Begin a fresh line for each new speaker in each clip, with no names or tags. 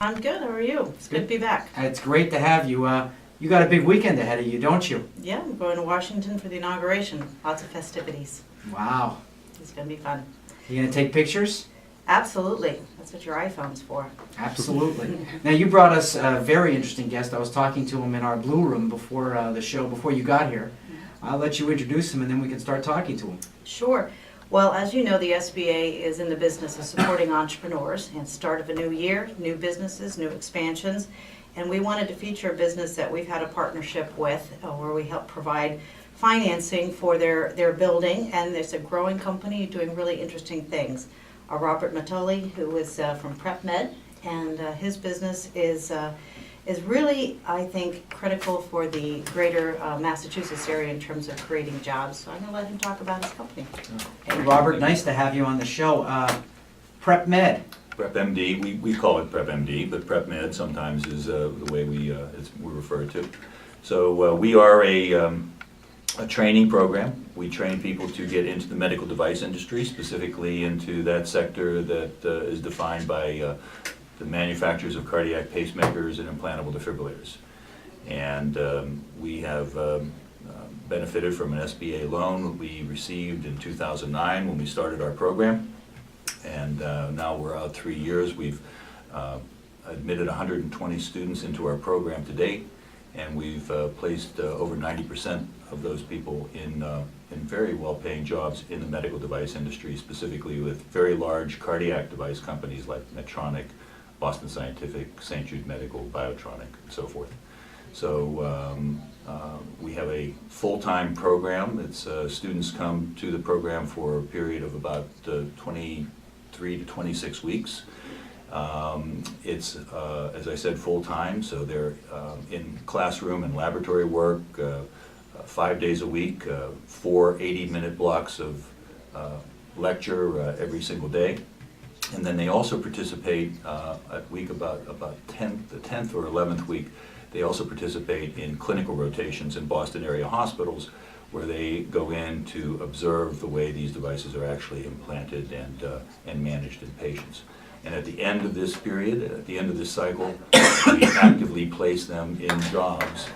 I'm good. How are you? It's good to be back.
It's great to have you. You got a big weekend ahead of you, don't you?
Yeah, I'm going to Washington for the inauguration. Lots of festivities.
Wow.
It's going to be fun.
You gonna take pictures?
Absolutely. That's what your iPhone's for.
Absolutely. Now you brought us a very interesting guest. I was talking to him in our blue room before the show, before you got here. I'll let you introduce him and then we can start talking to him.
Sure. Well, as you know, the SBA is in the business of supporting entrepreneurs and start of a new year, new businesses, new expansions. And we wanted to feature a business that we've had a partnership with where we help provide financing for their building. And it's a growing company doing really interesting things. Robert Mattioli, who is from PrepMed, and his business is really, I think, critical for the greater Massachusetts area in terms of creating jobs. So I'm going to let him talk about his company.
Hey, Robert, nice to have you on the show. PrepMed.
PrepMD, we call it PrepMD, but PrepMed sometimes is the way we refer to. So we are a training program. We train people to get into the medical device industry, specifically into that sector that is defined by the manufacturers of cardiac pacemakers and implantable defibrillators. And we have benefited from an SBA loan we received in 2009 when we started our program. And now we're out 3 years. We've admitted 120 students into our program to date, and we've placed over 90% of those people in very well-paying jobs in the medical device industry, specifically with very large cardiac device companies like Medtronic, Boston Scientific, St. Jude Medical, Biotronic, and so forth. So we have a full-time program. It's students come to the program for a period of about 23 to 26 weeks. It's, as I said, full-time, so they're in classroom and laboratory work 5 days a week, 4 80-minute blocks of lecture every single day. And then they also participate at week about the 10th or 11th week, they also participate in clinical rotations in Boston area hospitals where they go in to observe the way these devices are actually implanted and managed in patients. And at the end of this period, at the end of this cycle, we actively place them in jobs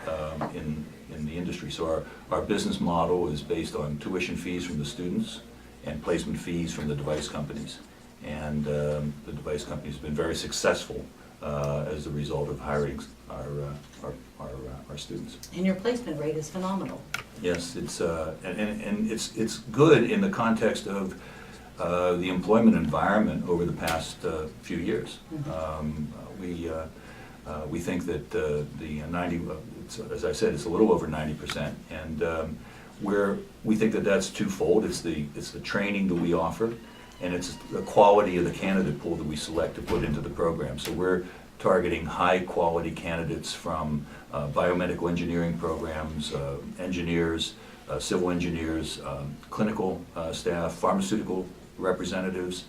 in the industry. So our business model is based on tuition fees from the students and placement fees from the device companies. And the device companies have been very successful as a result of hiring our students.
And your placement rate is phenomenal.
Yes, it's and it's good in the context of the employment environment over the past few years. We think that the 90, as I said, it's a little over 90%, and we think that that's twofold. It's the training that we offer, and it's the quality of the candidate pool that we select to put into the program. So we're targeting high quality candidates from biomedical engineering programs, engineers, civil engineers, clinical staff, pharmaceutical representatives.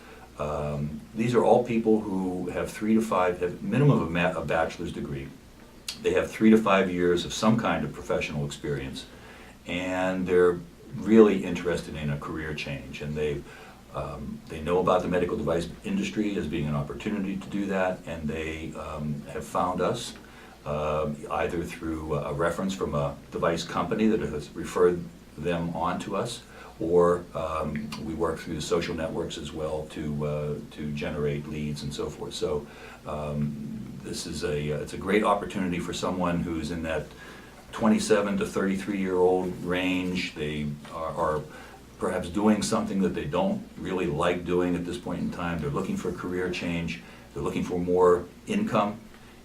These are all people who have 3 to 5, have minimum of a bachelor's degree. They have 3 to 5 years of some kind of professional experience, and they're really interested in a career change, and they know about the medical device industry as being an opportunity to do that, and they have found us either through a reference from a device company that has referred them on to us, or we work through the social networks as well to generate leads and so forth. So this is it's a great opportunity for someone who's in that 27 to 33-year-old range. They are perhaps doing something that they don't really like doing at this point in time. They're looking for a career change. They're looking for more income,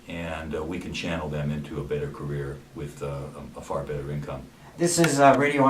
and we can channel them into a better career with a far better income.
This is Radio